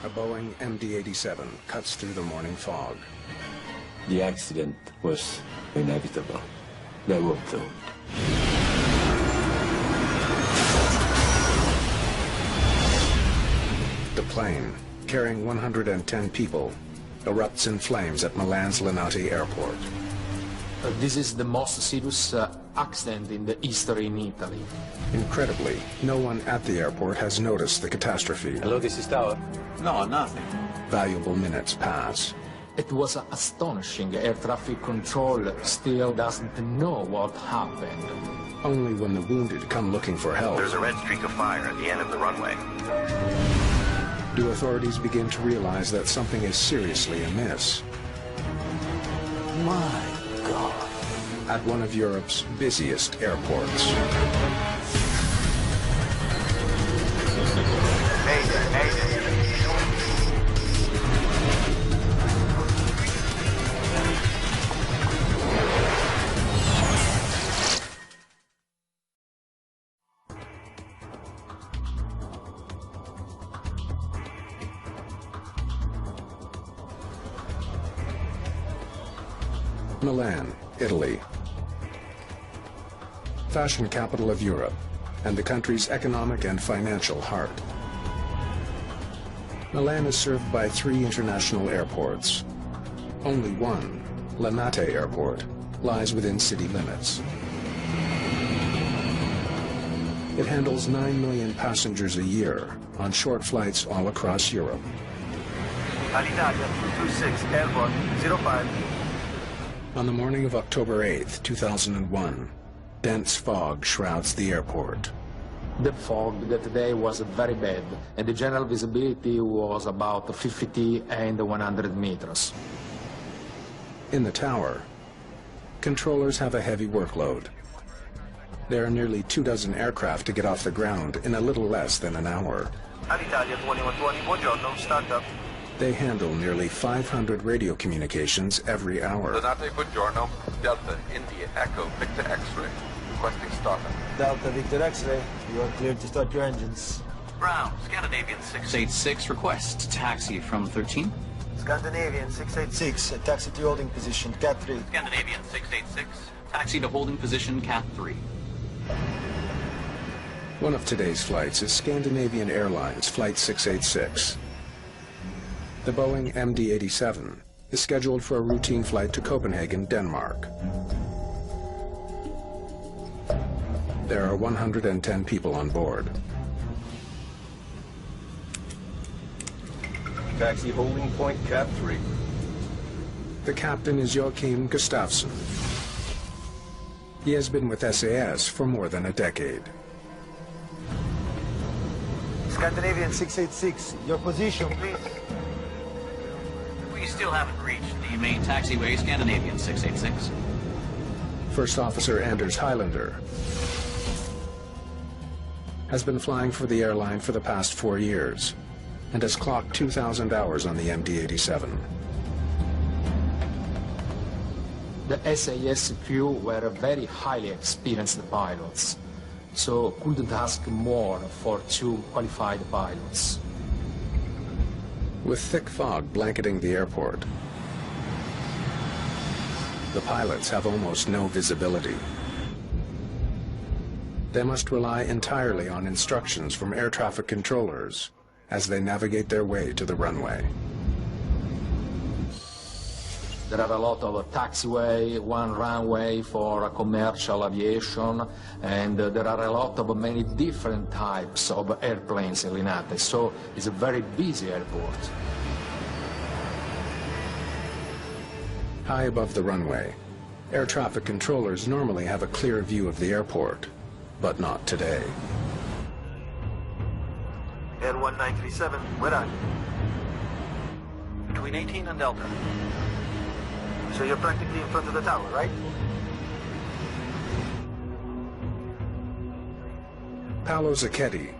A Boeing MD-87 cuts through the morning fog. The accident was inevitable. They were doomed. The plane, carrying 110 people, erupts in flames at Milan's Linate airport. This is the most serious accident in the history in Italy. Incredibly, no one at the airport has noticed the catastrophe. Hello, this is Tower. No, nothing. Valuable minutes pass. It was astonishing. Air traffic control still doesn't know what happened. Only when the wounded come looking for help. There's a red streak of fire at the end of the runway. Do authorities begin to realize that something is seriously amiss? My God. At one of Europe's busiest airports. Mayday, mayday. Milan, Italy. Fashion capital of Europe, and the country's economic and financial heart. Milan is served by 3 international airports. Only one, Linate Airport, lies within city limits. It handles 9 million passengers a year on short flights all across Europe. Alitalia 226, Airport 05. On the morning of October 8th, 2001, dense fog shrouds the airport. The fog that day was very bad, and the general visibility was about 50 and 100 meters. In the tower, controllers have a heavy workload. There are nearly 24 aircraft to get off the ground in a little less than an hour. Alitalia 2120, buongiorno, start up. They handle nearly 500 radio communications every hour. Linate, buongiorno. Delta, India, Echo, Victor X-ray. Requesting startup. Delta, Victor X-ray. You are cleared to start your engines. Brown, Scandinavian 686, request taxi from 13. Scandinavian 686. Taxi to holding position, Cat 3. Scandinavian 686, taxi to holding position, Cat 3. One of today's flights is Scandinavian Airlines Flight 686. The Boeing MD-87 is scheduled for a routine flight to Copenhagen, Denmark. There are 110 people on board. Taxi holding point, Cat 3. The captain is Joachim Gustafsson. He has been with SAS for more than a decade. Scandinavian 686, your position, please. We still haven't reached the main taxiway, Scandinavian 686. First Officer Anders Highlander has been flying for the airline for the past 4 years and has clocked 2,000 hours on the MD-87. The SAS crew were very highly experienced pilots, so couldn't ask more for 2 qualified pilots. With thick fog blanketing the airport, the pilots have almost no visibility. They must rely entirely on instructions from air traffic controllers as they navigate their way to the runway. There are a lot of taxiway, one runway for commercial aviation, and there are a lot of many different types of airplanes in Linate, so it's a very busy airport. High above the runway, air traffic controllers normally have a clear view of the airport, but not today. Air 1937, where are you? Between 18 and Delta. So you're practically in front of the tower, right? Paolo Zacchetti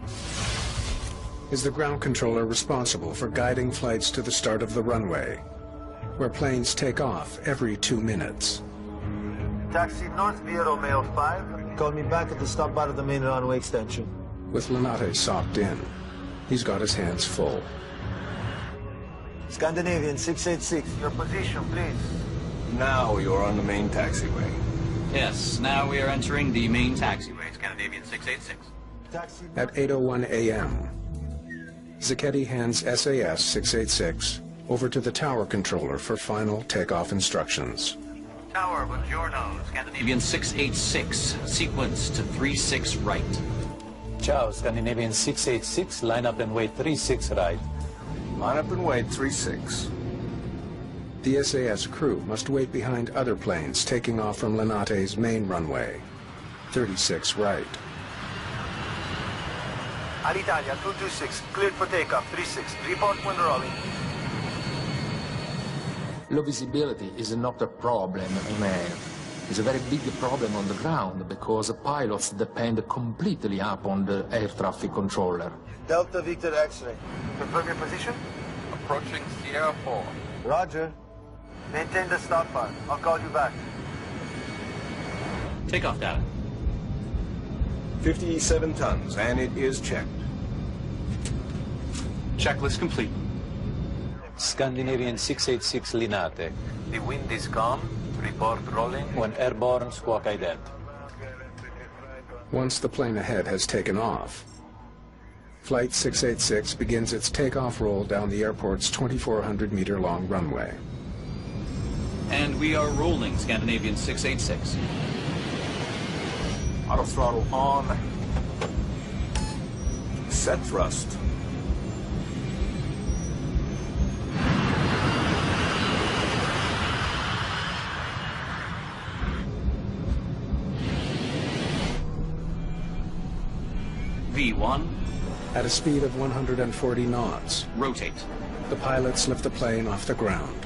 is the ground controller responsible for guiding flights to the start of the runway, where planes take off every 2 minutes. Taxi north via Romeo 5. Call me back at the stop bar of the main runway extension. With Linate socked in, he's got his hands full. Scandinavian 686. Your position, please. Now you're on the main taxiway. Yes, now we are entering the main taxiway, Scandinavian 686. Taxi. At 8:01 a.m., Zacchetti hands SAS 686 over to the tower controller for final takeoff instructions. Tower, buongiorno, Scandinavian 686, sequence to 36 right. Ciao, Scandinavian 686, line up and wait 36 right. Line up and wait 36. The SAS crew must wait behind other planes taking off from Linate's main runway. 36 right. Alitalia 226, cleared for takeoff, 36. Report when rolling. Low visibility is not a problem in air. It's a very big problem on the ground because pilots depend completely upon the air traffic controller. Delta Victor X-ray. Confirm your position. Approaching Sierra 4. Roger. Maintain the stop bar. I'll call you back. Takeoff data. 57 tons, and it is checked. Checklist complete. Scandinavian 686 Linate, The wind is calm. Report rolling. when airborne squawk ident. Once the plane ahead has taken off, Flight 686 begins its takeoff roll down the airport's 2,400-meter-long runway. And we are rolling, Scandinavian 686. Auto throttle on. Set thrust. V1, At a speed of 140 knots, rotate. the pilots lift the plane off the ground.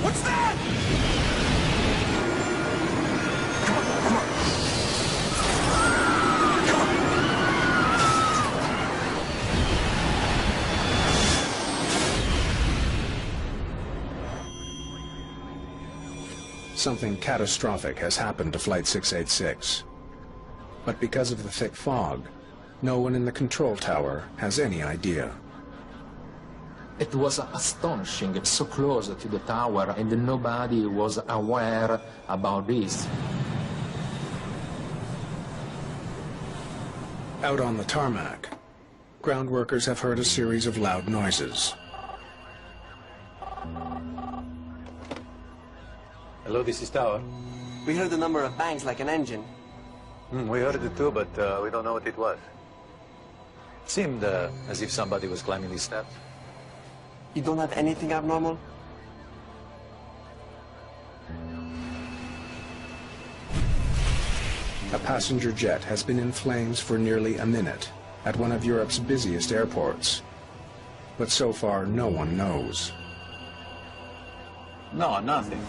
What's that? Something catastrophic has happened to Flight 686. But because of the thick fog, no one in the control tower has any idea. It was astonishing, it's so close to the tower, and nobody was aware about this. Out on the tarmac, ground workers have heard a series of loud noises. Hello, this is Tower. We heard a number of bangs like an engine. We heard it too, but we don't know what it was. It seemed as if somebody was climbing these steps. You don't have anything abnormal? A passenger jet has been in flames for nearly a minute at one of Europe's busiest airports. But so far, no one knows. No, nothing.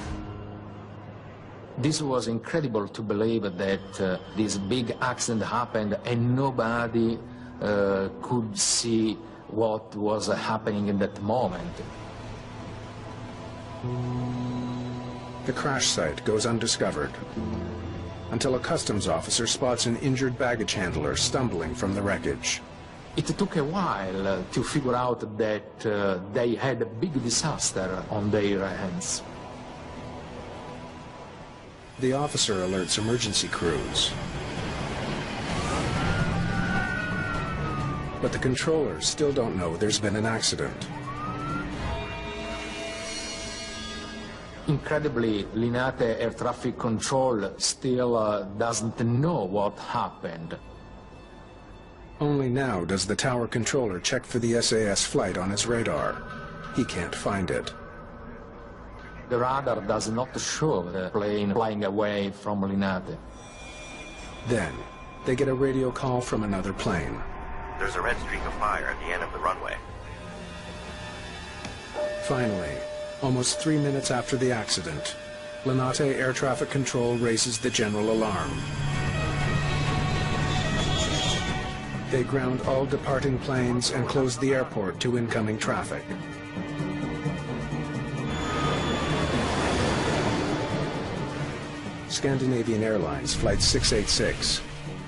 This was incredible to believe that this big accident happened and nobody could see what was happening in that moment. The crash site goes undiscovered until a customs officer spots an injured baggage handler stumbling from the wreckage. It took a while to figure out that they had a big disaster on their hands. The officer alerts emergency crews. But the controllers still don't know there's been an accident. Incredibly, Linate Air Traffic Control still doesn't know what happened. Only now does the tower controller check for the SAS flight on his radar. He can't find it. The radar does not show the plane flying away from Linate. Then, they get a radio call from another plane. There's a red streak of fire at the end of the runway. Finally, almost 3 minutes after the accident, Linate Air Traffic Control raises the general alarm. They ground all departing planes and close the airport to incoming traffic. Scandinavian Airlines Flight 686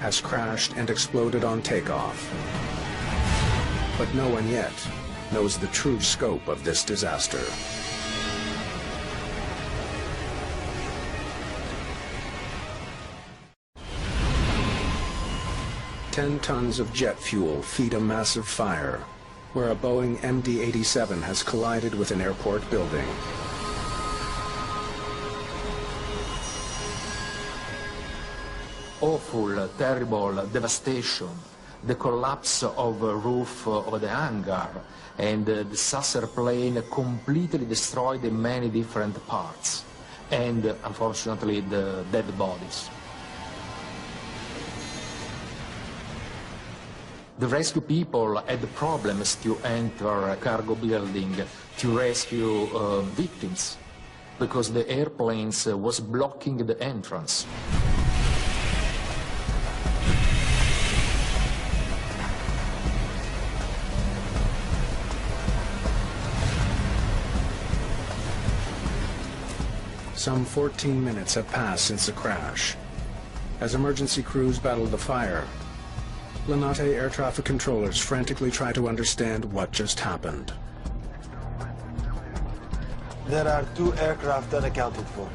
has crashed and exploded on takeoff. But no one yet knows the true scope of this disaster. Ten tons of jet fuel feed a massive fire, where a Boeing MD-87 has collided with an airport building. Awful, terrible devastation, the collapse of a roof of the hangar, and the saucer plane completely destroyed in many different parts, and unfortunately the dead bodies. The rescue people had problems to enter a cargo building to rescue victims, because the airplanes was blocking the entrance. Some 14 minutes have passed since the crash. As emergency crews battle the fire, Linate air traffic controllers frantically try to understand what just happened. There are 2 aircraft unaccounted for.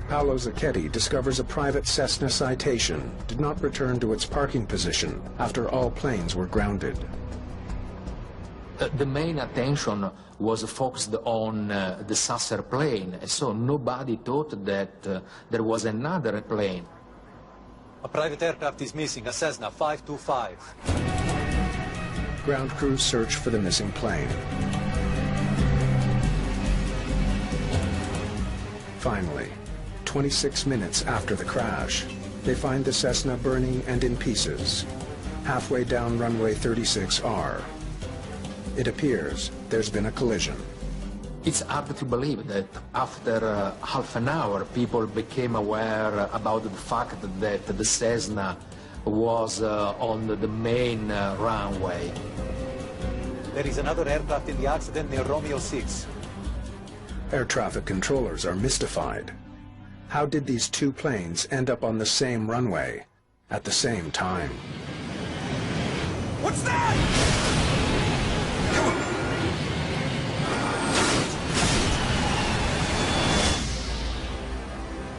Paolo Zacchetti discovers a private Cessna Citation did not return to its parking position after all planes were grounded. The main attention was focused on the saucer plane, so nobody thought that there was another plane. A private aircraft is missing, a Cessna 525. Ground crews search for the missing plane. Finally, 26 minutes after the crash, they find the Cessna burning and in pieces, halfway down runway 36R. It appears there's been a collision. It's hard to believe that after half an hour people became aware about the fact that the Cessna was on the main runway. There is another aircraft in the accident near Romeo 6. Air traffic controllers are mystified. How did these 2 planes end up on the same runway at the same time? What's that?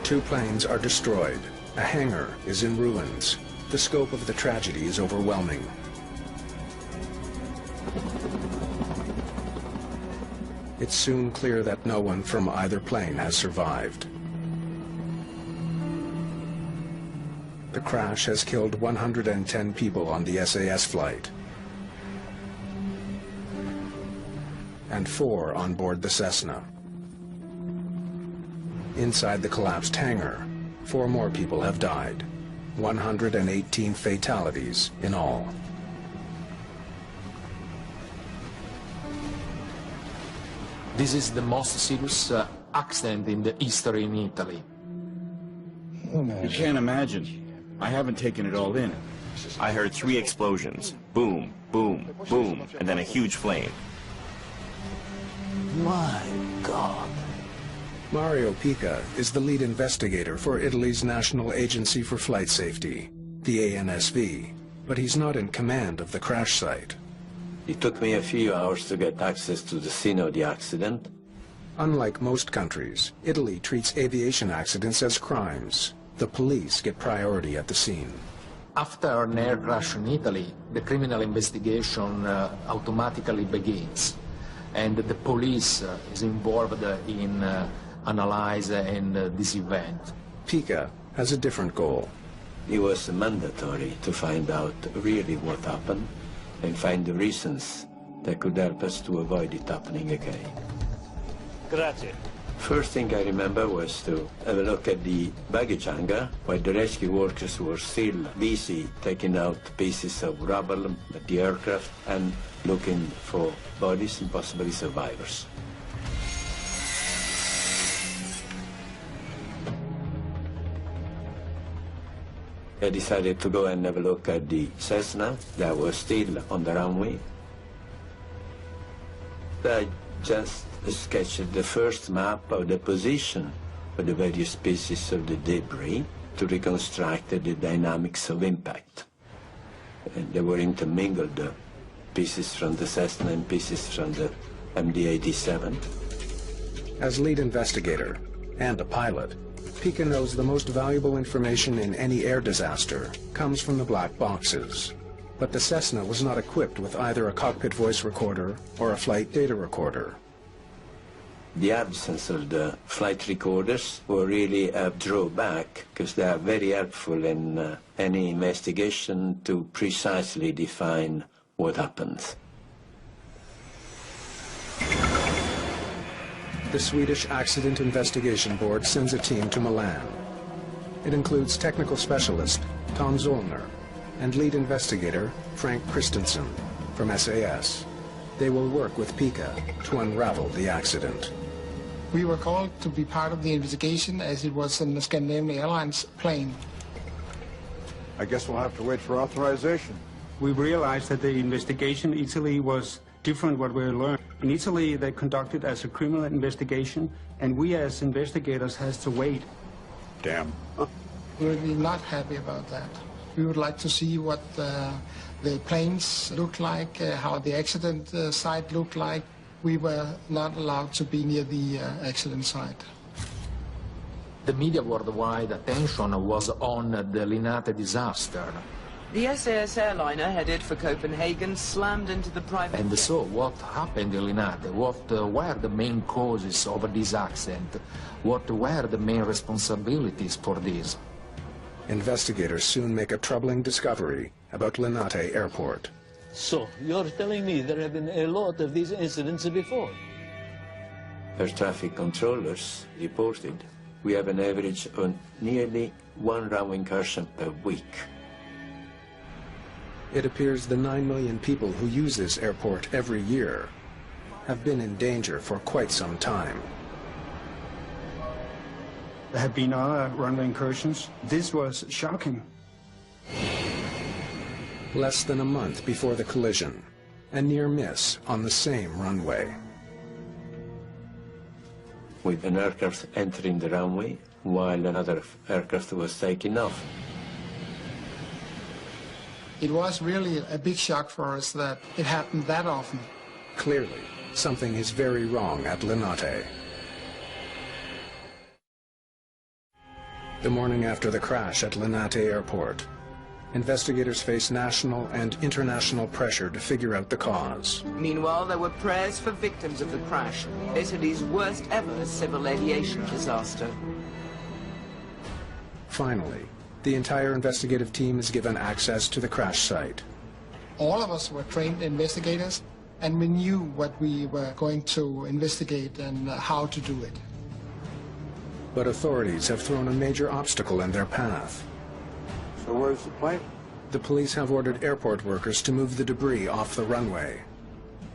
2 planes are destroyed. A hangar is in ruins. The scope of the tragedy is overwhelming. It's soon clear that no one from either plane has survived. The crash has killed 110 people on the SAS flight, and 4 on board the Cessna. Inside the collapsed hangar, 4 more people have died. 118 fatalities in all. This is the most serious accident in the history in Italy. You can't imagine. I haven't taken it all in. I heard 3 explosions. Boom, boom, boom, and then a huge flame. My God. Mario Pica is the lead investigator for Italy's National Agency for Flight Safety, the ANSV, but he's not in command of the crash site. It took me a few hours to get access to the scene of the accident. Unlike most countries, Italy treats aviation accidents as crimes. The police get priority at the scene. After an air crash in Italy, the criminal investigation automatically begins, and the police is involved in analyzing this event. Pica has a different goal. It was mandatory to find out really what happened and find the reasons that could help us to avoid it happening again. Grazie. First thing I remember was to have a look at the baggage hangar, where the rescue workers were still busy taking out pieces of rubble at the aircraft and looking for bodies and possibly survivors. I decided to go and have a look at the Cessna that was still on the runway. I just sketched the first map of the position of the various pieces of the debris. to reconstruct the dynamics of impact. And they were intermingled, pieces from the Cessna and pieces from the MD-87. As lead investigator and a pilot, Pica knows the most valuable information in any air disaster comes from the black boxes. But the Cessna was not equipped with either a cockpit voice recorder or a flight data recorder. The absence of the flight recorders were really a drawback, because they are very helpful in any investigation to precisely define what happens. The Swedish Accident Investigation Board sends a team to Milan. It includes technical specialist Tom Zollner and lead investigator Frank Christensen from SAS. They will work with Pica to unravel the accident. We were called to be part of the investigation as it was in the Scandinavian Airlines plane. I guess we'll have to wait for authorization. We realized that the investigation in Italy was different what we learned. In Italy, they conducted as a criminal investigation, and we as investigators has to wait. Damn. We're really not happy about that. We would like to see what the planes look like, how the accident site looked like. We were not allowed to be near the accident site. The media worldwide attention was on the Linate disaster. The SAS airliner headed for Copenhagen slammed into the private... And so what happened in Linate? What were the main causes of this accident? What were the main responsibilities for this? Investigators soon make a troubling discovery about Linate Airport. So, you're telling me there have been a lot of these incidents before? Air traffic controllers reported we have an average of nearly one runway incursion per week. It appears the 9 million people who use this airport every year have been in danger for quite some time. There have been other runway incursions. This was shocking. Less than a month before the collision, a near miss on the same runway. With an aircraft entering the runway while another aircraft was taking off. It was really a big shock for us that it happened that often. Clearly, something is very wrong at Linate. The morning after the crash at Linate Airport, investigators face national and international pressure to figure out the cause. Meanwhile, there were prayers for victims of the crash, Italy's worst ever civil aviation disaster. Finally, the entire investigative team is given access to the crash site. All of us were trained investigators, and we knew what we were going to investigate and how to do it. But authorities have thrown a major obstacle in their path. So where's the plane? The police have ordered airport workers to move the debris off the runway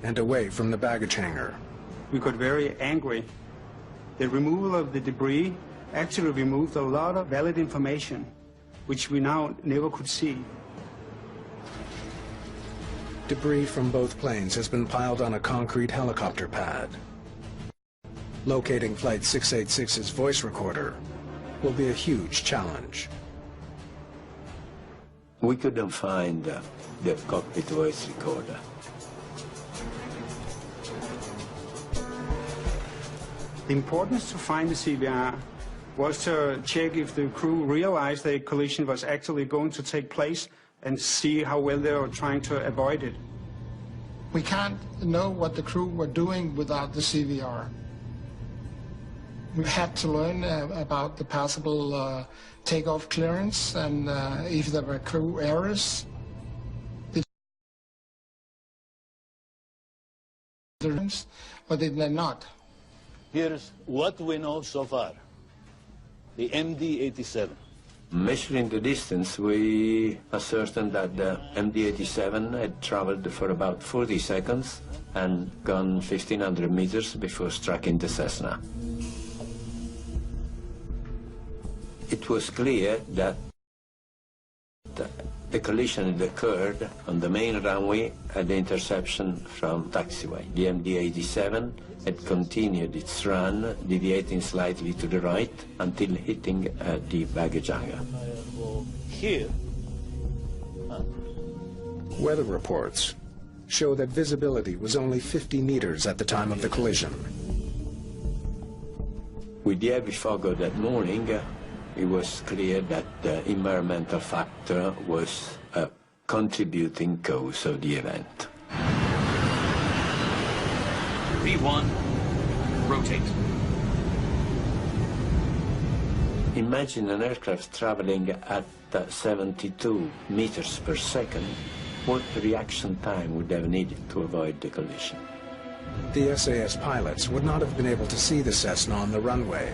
and away from the baggage hangar. We got very angry. The removal of the debris actually removed a lot of valid information, which we now never could see. Debris from both planes has been piled on a concrete helicopter pad. Locating Flight 686's voice recorder will be a huge challenge. We couldn't find the cockpit voice recorder. The importance to find the CVR was to check if the crew realized the collision was actually going to take place and see how well they were trying to avoid it. We can't know what the crew were doing without the CVR. We had to learn about the possible takeoff clearance and if there were crew errors. Or did they not? Here's what we know so far. The MD-87. Measuring the distance, we ascertained that the MD-87 had traveled for about 40 seconds and gone 1,500 meters before striking the Cessna. It was clear that The collision had occurred on the main runway at the interception from taxiway. The MD-87 had continued its run, deviating slightly to the right until hitting the baggage hangar. Here. Weather reports show that visibility was only 50 meters at the time of the collision. With the heavy fog of that morning, it was clear that the environmental factor was a contributing cause of the event. V1, rotate. Imagine an aircraft traveling at 72 meters per second. What reaction time would have needed to avoid the collision? The SAS pilots would not have been able to see the Cessna on the runway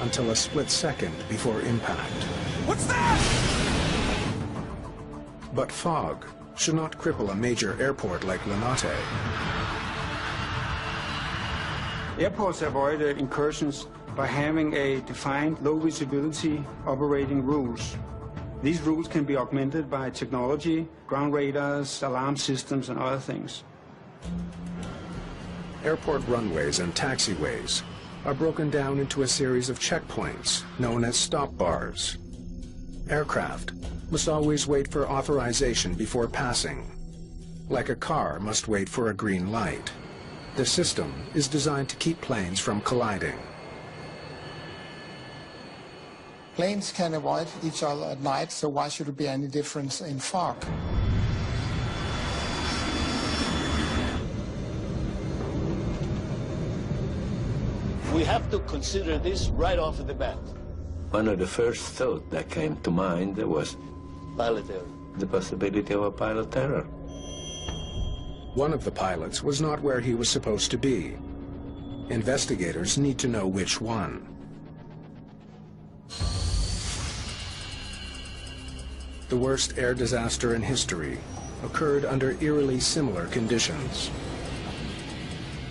until a split second before impact. What's that? But fog should not cripple a major airport like Linate. Airports avoid incursions by having a defined low visibility operating rules. These rules can be augmented by technology, ground radars, alarm systems, and other things. Airport runways and taxiways are broken down into a series of checkpoints known as stop bars. Aircraft must always wait for authorization before passing, like a car must wait for a green light. The system is designed to keep planes from colliding. Planes can avoid each other at night, so why should there be any difference in fog? We have to consider this right off the bat. One of the first thoughts that came to mind was pilot error. The possibility of a pilot error. One of the pilots was not where he was supposed to be. Investigators need to know which one. The worst air disaster in history occurred under eerily similar conditions.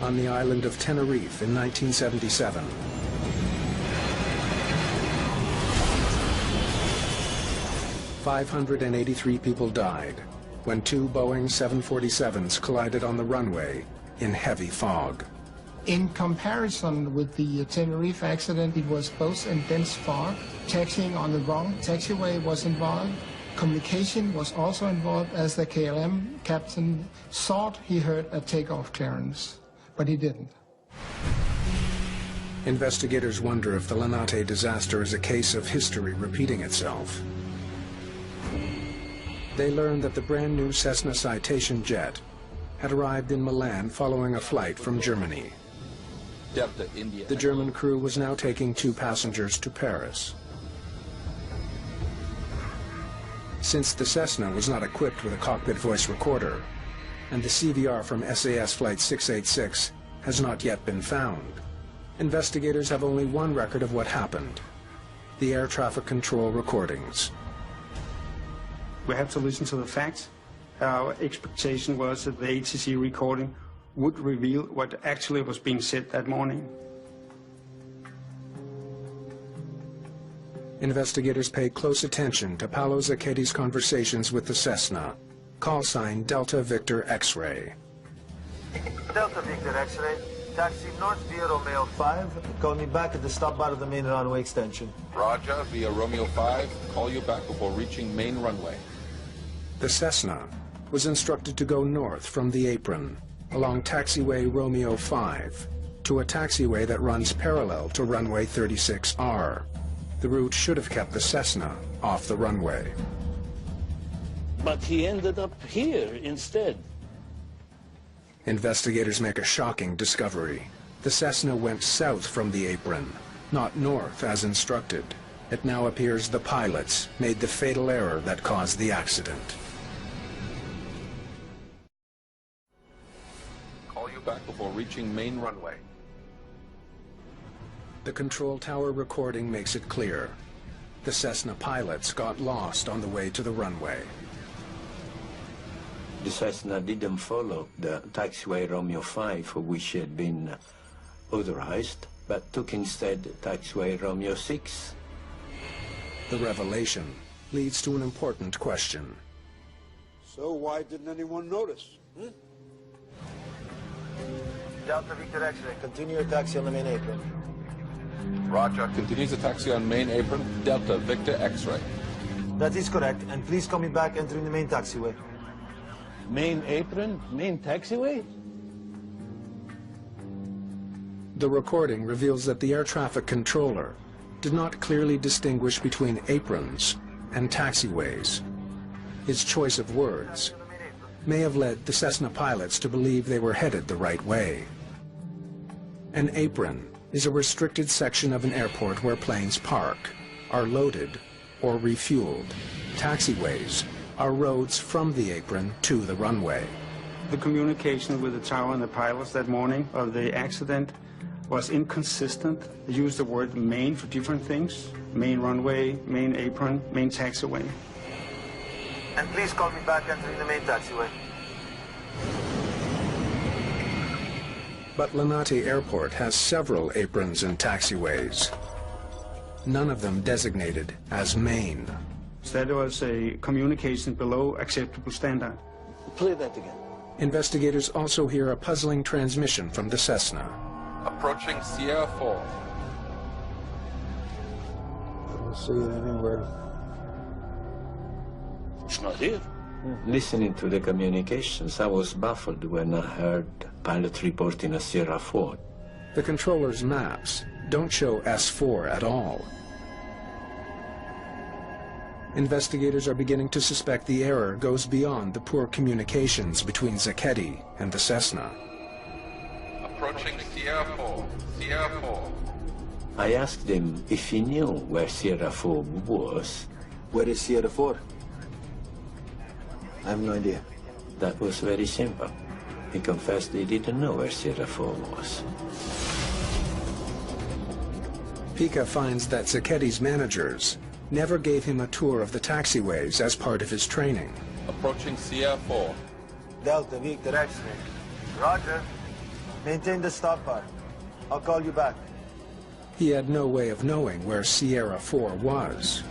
On the island of Tenerife in 1977. "583 people died when two Boeing 747s collided on the runway in heavy fog." In comparison with the Tenerife accident, it was both in dense fog, taxiing on the wrong taxiway was involved, communication was also involved as the KLM captain thought he heard a takeoff clearance, but he didn't. Investigators wonder if the Linate disaster is a case of history repeating itself. They learned that the brand new Cessna Citation jet had arrived in Milan following a flight from Germany. Delta, India. The German crew was now taking two passengers to Paris. Since the Cessna was not equipped with a cockpit voice recorder, and the CVR from SAS Flight 686 has not yet been found, investigators have only one record of what happened: the air traffic control recordings. We have to listen to the facts. Our expectation was that the ATC recording would reveal what actually was being said that morning. Investigators paid close attention to Paolo Zacchetti's conversations with the Cessna, call sign Delta Victor X-Ray. Delta Victor X-Ray, taxi north via Romeo 5. Call me back at the stop bar of the main runway extension. Roger, via Romeo 5. Call you back before reaching main runway. The Cessna was instructed to go north from the apron, along taxiway Romeo 5, to a taxiway that runs parallel to runway 36R. The route should have kept the Cessna off the runway. But he ended up here instead. Investigators make a shocking discovery. The Cessna went south from the apron, not north as instructed. It now appears the pilots made the fatal error that caused the accident. Call you back before reaching main runway. The control tower recording makes it clear. The Cessna pilots got lost on the way to the runway. The Cessna didn't follow the taxiway Romeo 5 for which he had been authorized, but took instead taxiway Romeo 6. The revelation leads to an important question. So why didn't anyone notice? Delta Victor X-ray, continue your taxi on the main apron. Roger. Continues the taxi on main apron, Delta Victor X-ray. That is correct, and please call me back entering the main taxiway. Main apron? Main taxiway? The recording reveals that the air traffic controller did not clearly distinguish between aprons and taxiways. His choice of words may have led the Cessna pilots to believe they were headed the right way. An apron is a restricted section of an airport where planes park, are loaded, or refueled. Taxiways are roads from the apron to the runway. The communication with the tower and the pilots that morning of the accident was inconsistent. They used the word main for different things. Main runway, main apron, main taxiway. And please call me back entering the main taxiway. But Linate Airport has several aprons and taxiways, none of them designated as main. That was a communication below acceptable standard. Play that again. Investigators also hear a puzzling transmission from the Cessna. Approaching Sierra 4. I don't see it anywhere. It's not here. Listening to the communications, I was baffled when I heard pilot reporting a Sierra 4. The controller's maps don't show S4 at all. Investigators are beginning to suspect the error goes beyond the poor communications between Zacchetti and the Cessna. Approaching Sierra 4. Sierra 4. I asked him if he knew where Sierra 4 was. Where is Sierra 4? I have no idea. That was very simple. He confessed he didn't know where Sierra 4 was. Pica finds that Zacchetti's managers never gave him a tour of the taxiways as part of his training. Approaching Sierra 4. Delta Victor X-ray. Roger. Maintain the stop bar. I'll call you back. He had no way of knowing where Sierra 4 was.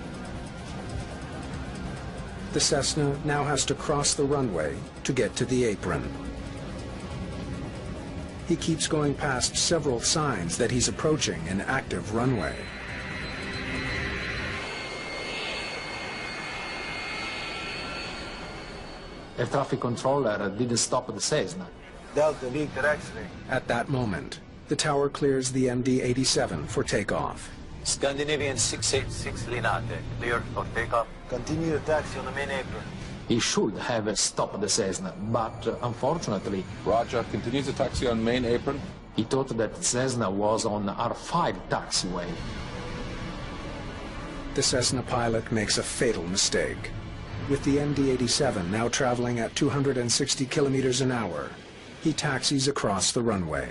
The Cessna now has to cross the runway to get to the apron. He keeps going past several signs that he's approaching an active runway. Air traffic controller didn't stop the Cessna. Delta Victor X-ray. At that moment, the tower clears the MD-87 for takeoff. Scandinavian 686 Linate, clear for takeoff. Continue your taxi on the main apron. He should have stopped the Cessna, but unfortunately... Roger. Continues the taxi on main apron. He thought that Cessna was on R5 taxiway. The Cessna pilot makes a fatal mistake. With the MD-87 now traveling at 260 kilometers an hour, he taxis across the runway.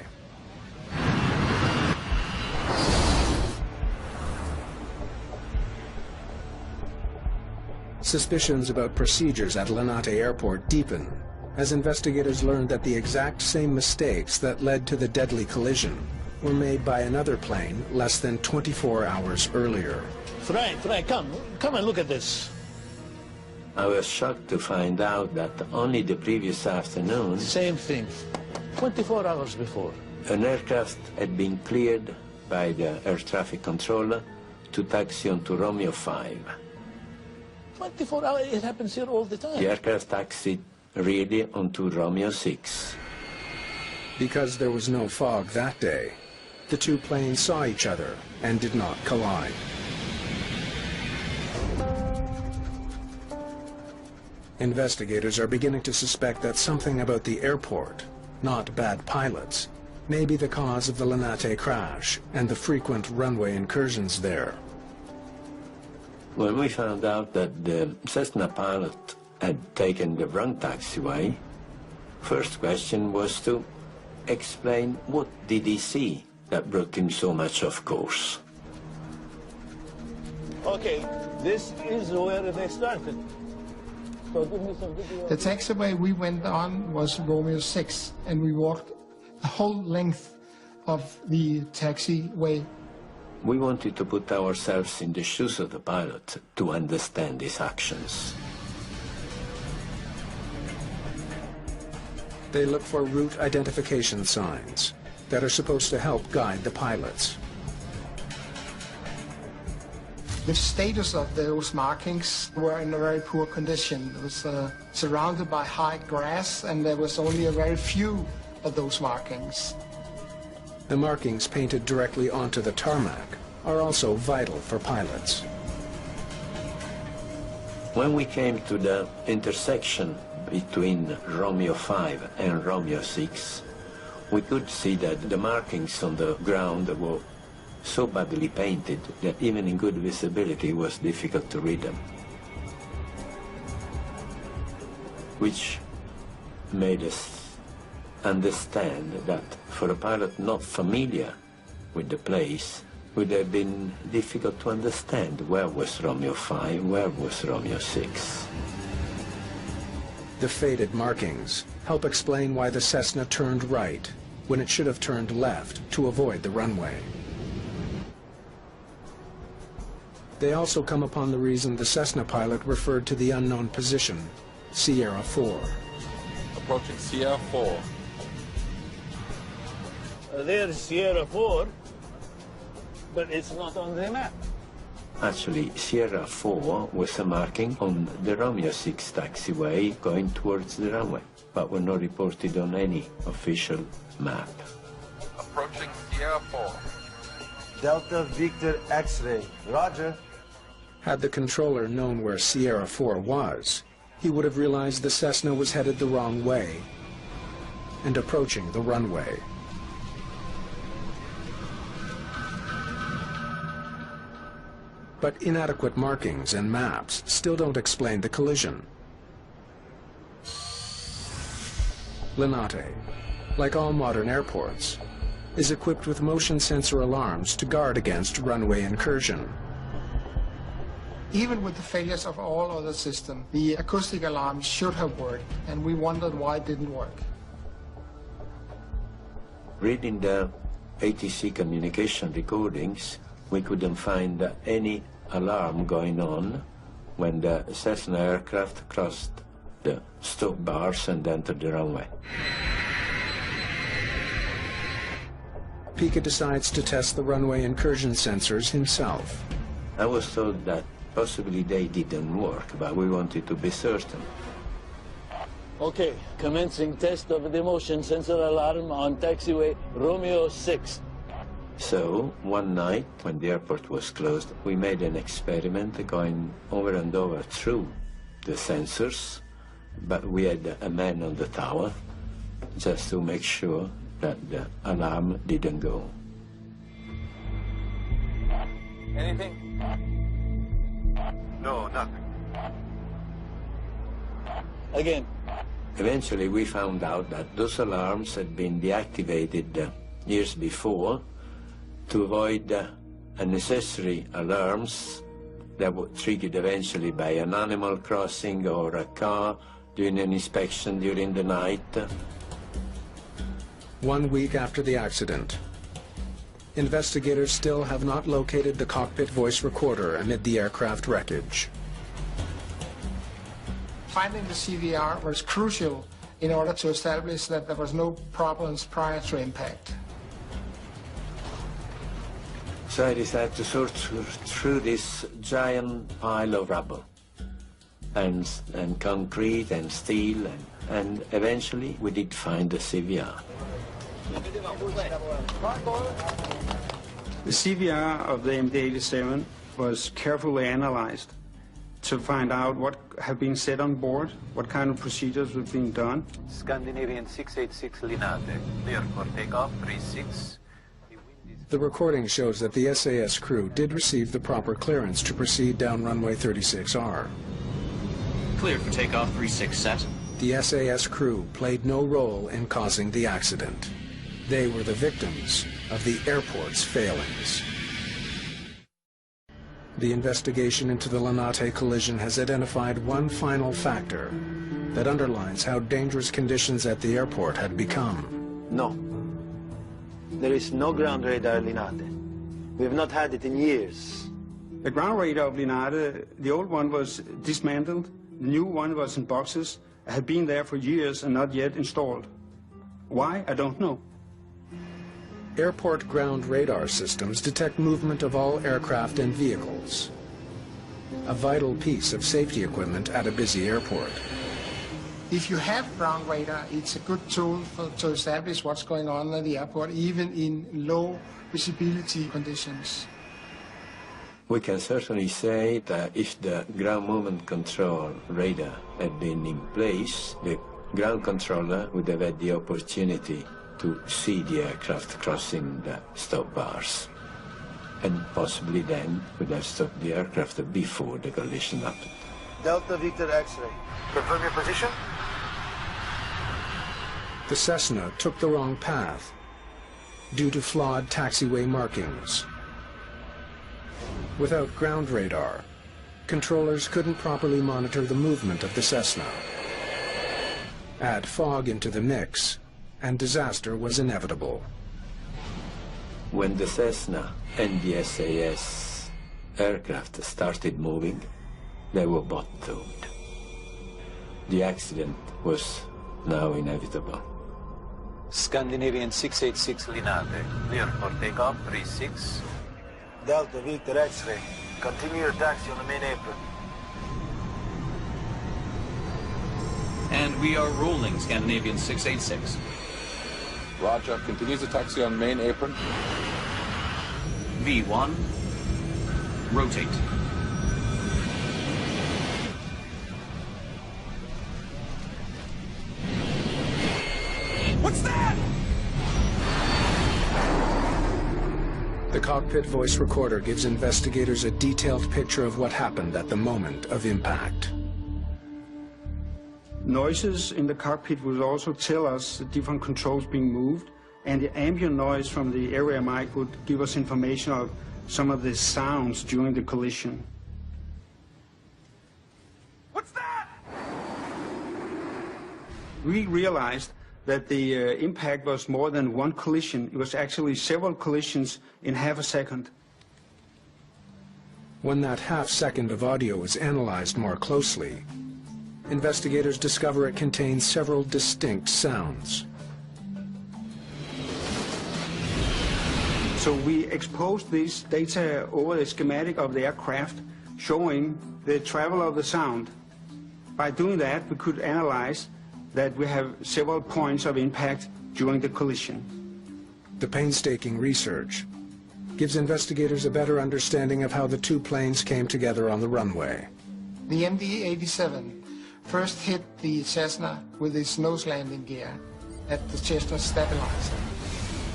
Suspicions about procedures at Linate Airport deepen as investigators learn that the exact same mistakes that led to the deadly collision were made by another plane less than 24 hours earlier. Frank, come and look at this. I was shocked to find out that only the previous afternoon... Same thing. 24 hours before. An aircraft had been cleared by the air traffic controller to taxi onto Romeo 5. 24 hours, it happens here all the time. The aircraft taxied really onto Romeo 6. Because there was no fog that day, the two planes saw each other and did not collide. Investigators are beginning to suspect that something about the airport, not bad pilots, may be the cause of the Linate crash and the frequent runway incursions there. When we found out that the Cessna pilot had taken the wrong taxiway, first question was to explain what did he see that brought him so much off course. Okay, this is where they started. So give me some video. The taxiway we went on was Romeo 6, and we walked the whole length of the taxiway. We wanted to put ourselves in the shoes of the pilot to understand his actions. They look for route identification signs that are supposed to help guide the pilots. The status of those markings were in a very poor condition. It was surrounded by high grass, and there was only a very few of those markings. The markings painted directly onto the tarmac are also vital for pilots. When we came to the intersection between Romeo 5 and Romeo 6, we could see that the markings on the ground were so badly painted that even in good visibility it was difficult to read them, which made us understand that for a pilot not familiar with the place, it would have been difficult to understand where was Romeo 5, where was Romeo 6. The faded markings help explain why the Cessna turned right when it should have turned left to avoid the runway. They also come upon the reason the Cessna pilot referred to the unknown position, Sierra 4. Approaching Sierra 4. There's Sierra 4, but it's not on the map. Actually, Sierra 4 was a marking on the Romeo 6 taxiway going towards the runway, but were not reported on any official map. Approaching Sierra 4. Delta Victor X-ray. Roger. Had the controller known where Sierra 4 was, he would have realized the Cessna was headed the wrong way and approaching the runway. But inadequate markings and maps still don't explain the collision. Linate, like all modern airports, is equipped with motion sensor alarms to guard against runway incursion. Even with the failures of all other systems, the acoustic alarm should have worked, and we wondered why it didn't work. Reading the ATC communication recordings, we couldn't find any alarm going on when the Cessna aircraft crossed the stop bars and entered the runway. Pica decides to test the runway incursion sensors himself. I was told that possibly they didn't work, but we wanted to be certain. Okay, commencing test of the motion sensor alarm on taxiway Romeo 6. So, one night, when the airport was closed, we made an experiment going over and over through the sensors, but we had a man on the tower just to make sure that the alarm didn't go. Anything? No, nothing. Again. Eventually, we found out that those alarms had been deactivated years before to avoid unnecessary alarms that were triggered eventually by an animal crossing or a car doing an inspection during the night. 1 week after the accident, investigators still have not located the cockpit voice recorder amid the aircraft wreckage. Finding the CVR was crucial in order to establish that there was no problems prior to impact. So I decided to sort through this giant pile of rubble and concrete and steel, and eventually we did find the CVR. The CVR of the MD-87 was carefully analyzed to find out what had been said on board, what kind of procedures were being done. Scandinavian 686 Linate, clear for takeoff, 36. The recording shows that the SAS crew did receive the proper clearance to proceed down runway 36R. Cleared for takeoff, 36 set. The SAS crew played no role in causing the accident. They were the victims of the airport's failings. The investigation into the Linate collision has identified one final factor that underlines how dangerous conditions at the airport had become. No. There is no ground radar Linate. We've not had it in years. The ground radar of Linate, the old one was dismantled, the new one was in boxes, had been there for years and not yet installed. Why? I don't know. Airport ground radar systems detect movement of all aircraft and vehicles. A vital piece of safety equipment at a busy airport. If you have ground radar, it's a good tool to establish what's going on at the airport, even in low visibility conditions. We can certainly say that if the ground movement control radar had been in place, the ground controller would have had the opportunity to see the aircraft crossing the stop bars, and possibly then would have stopped the aircraft before the collision happened. Delta Victor X-ray. Confirm your position? The Cessna took the wrong path due to flawed taxiway markings. Without ground radar, controllers couldn't properly monitor the movement of the Cessna. Add fog into the mix, and disaster was inevitable. When the Cessna and the SAS aircraft started moving, they were both doomed. The accident was now inevitable. Scandinavian 686 Linate, clear for takeoff, 36. Delta Victor X-ray. Continue your taxi on the main apron. And we are rolling, Scandinavian 686. Roger, continues the taxi on main apron. V1, rotate. What's that? The cockpit voice recorder gives investigators a detailed picture of what happened at the moment of impact. Noises in the cockpit would also tell us the different controls being moved, and the ambient noise from the area mic would give us information of some of the sounds during the collision. What's that? We realized that the impact was more than one collision. It was actually several collisions in half a second. When that half second of audio is analyzed more closely, investigators discover it contains several distinct sounds. So we exposed this data over the schematic of the aircraft, showing the travel of the sound. By doing that, we could analyze that we have several points of impact during the collision. The painstaking research gives investigators a better understanding of how the two planes came together on the runway. The MD-87 first hit the Cessna with its nose landing gear at the Cessna stabilizer.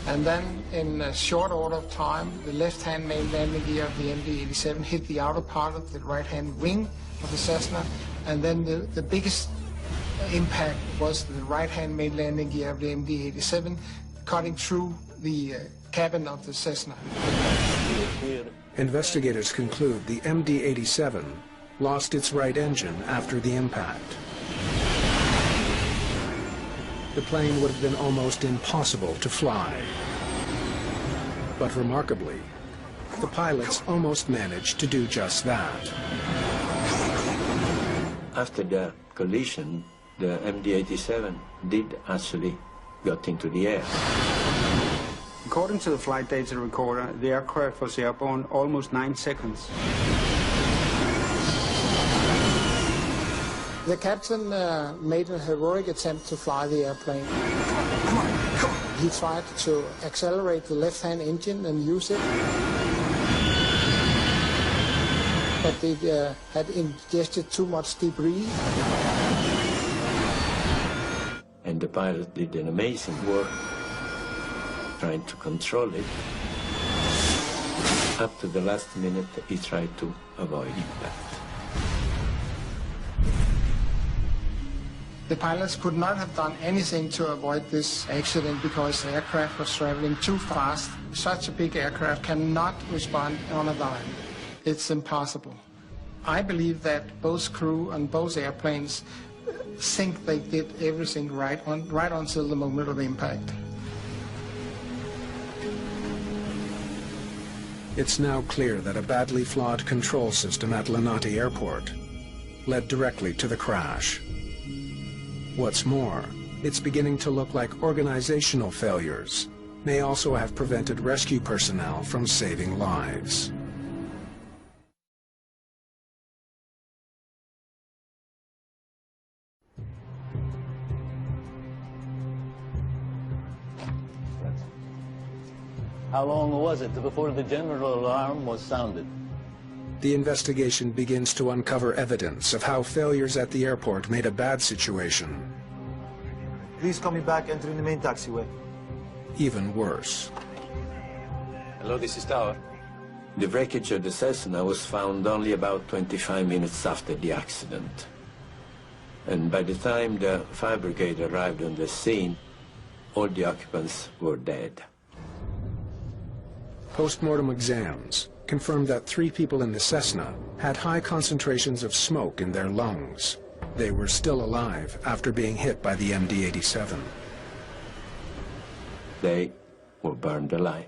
And then, in a short order of time, the left-hand main landing gear of the MD-87 hit the outer part of the right-hand wing of the Cessna, and then the biggest impact was the right-hand main landing gear of the MD-87 cutting through the cabin of the Cessna. Investigators conclude the MD-87 lost its right engine after the impact. The plane would have been almost impossible to fly. But remarkably, the pilots almost managed to do just that. After the collision, the MD-87 did actually got into the air. According to the flight data recorder, the aircraft was airborne almost 9 seconds. The captain made a heroic attempt to fly the airplane. He tried to accelerate the left-hand engine and use it, but it had ingested too much debris. And the pilot did an amazing work trying to control it. Up to the last minute, he tried to avoid impact. The pilots could not have done anything to avoid this accident because the aircraft was traveling too fast. Such a big aircraft cannot respond on a dime. It's impossible. I believe that both crew and both airplanes think they did everything right until the moment of impact. It's now clear that a badly flawed control system at Linate Airport led directly to the crash. What's more, it's beginning to look like organizational failures may also have prevented rescue personnel from saving lives. How long was it before the general alarm was sounded? The investigation begins to uncover evidence of how failures at the airport made a bad situation Please call me back entering the main taxiway. even worse. Hello, this is Tower. The wreckage of the Cessna was found only about 25 minutes after the accident. And by the time the fire brigade arrived on the scene, all the occupants were dead. Post-mortem exams confirmed that 3 people in the Cessna had high concentrations of smoke in their lungs. They were still alive after being hit by the MD-87. They were burned alive.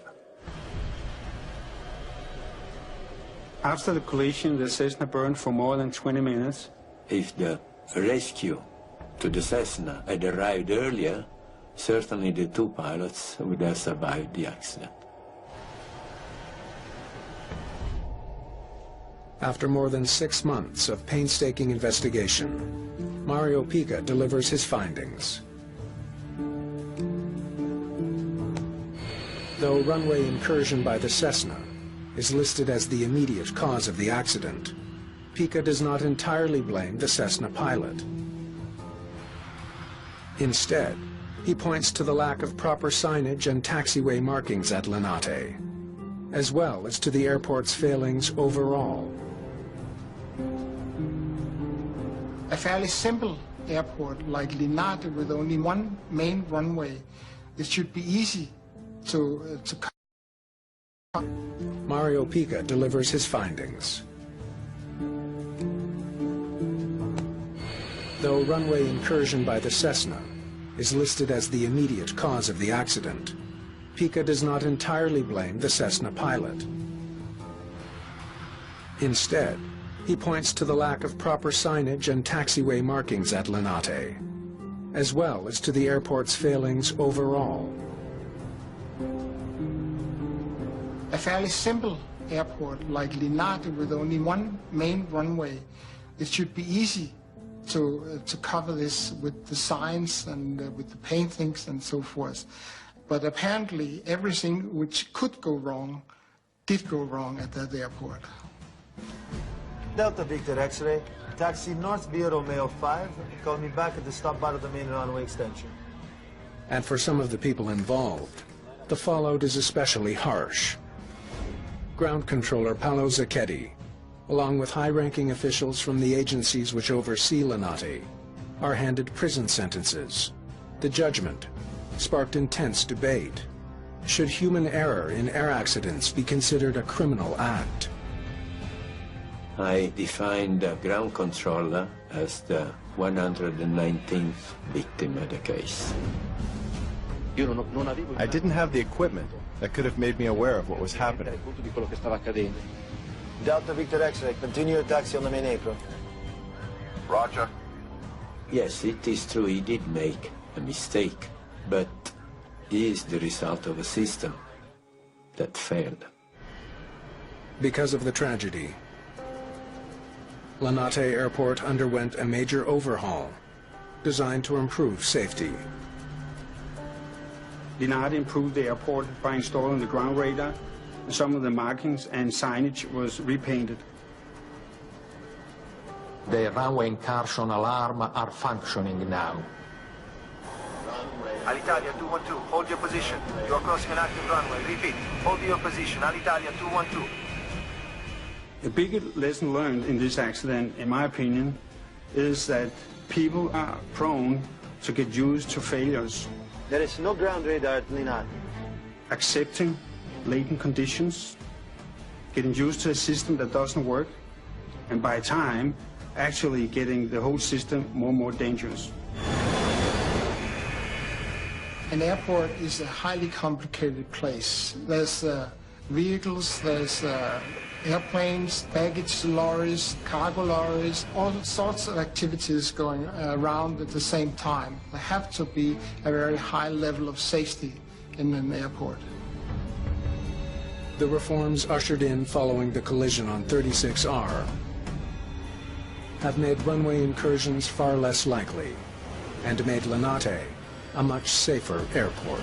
After the collision, the Cessna burned for more than 20 minutes. If the rescue to the Cessna had arrived earlier, certainly the 2 pilots would have survived the accident. After more than 6 months of painstaking investigation, Mario Pica delivers his findings. Though runway incursion by the Cessna is listed as the immediate cause of the accident, Pica does not entirely blame the Cessna pilot. Instead, he points to the lack of proper signage and taxiway markings at Linate, as well as to the airport's failings overall. A fairly simple airport like Linate with only one main runway, it should be easy to Mario Pica delivers his findings. Though runway incursion by the Cessna is listed as the immediate cause of the accident, Pica does not entirely blame the Cessna pilot. Instead, he points to the lack of proper signage and taxiway markings at Linate, as well as to the airport's failings overall. A fairly simple airport like Linate with only one main runway, it should be easy to cover this with the signs and with the paintings and so forth. But apparently everything which could go wrong did go wrong at that airport. Delta Victor X-ray, taxi North via Romeo 5, call me back at the stop bar of the main runway extension. And for some of the people involved, the fallout is especially harsh. Ground Controller Paolo Zacchetti, along with high-ranking officials from the agencies which oversee Linate, are handed prison sentences. The judgment sparked intense debate. Should human error in air accidents be considered a criminal act? I defined the ground controller as the 119th victim of the case. I didn't have the equipment that could have made me aware of what was happening. Delta Victor X-ray, continue your taxi on the main apron. Roger. Yes, it is true he did make a mistake, but he is the result of a system that failed. Because of the tragedy, Linate Airport underwent a major overhaul designed to improve safety. Linate improved the airport by installing the ground radar. Some of the markings and signage was repainted. The runway incursion alarm are functioning now. Alitalia 212, hold your position. You are crossing an active runway. Repeat, hold your position. Alitalia 212. The big lesson learned in this accident, in my opinion, is that people are prone to get used to failures. There is no ground radar at Linate. Accepting latent conditions, getting used to a system that doesn't work, and by time, actually getting the whole system more and more dangerous. An airport is a highly complicated place. There's vehicles, there's airplanes, baggage lorries, cargo lorries, all sorts of activities going around at the same time. There have to be a very high level of safety in an airport. The reforms ushered in following the collision on 36R have made runway incursions far less likely and made Linate a much safer airport.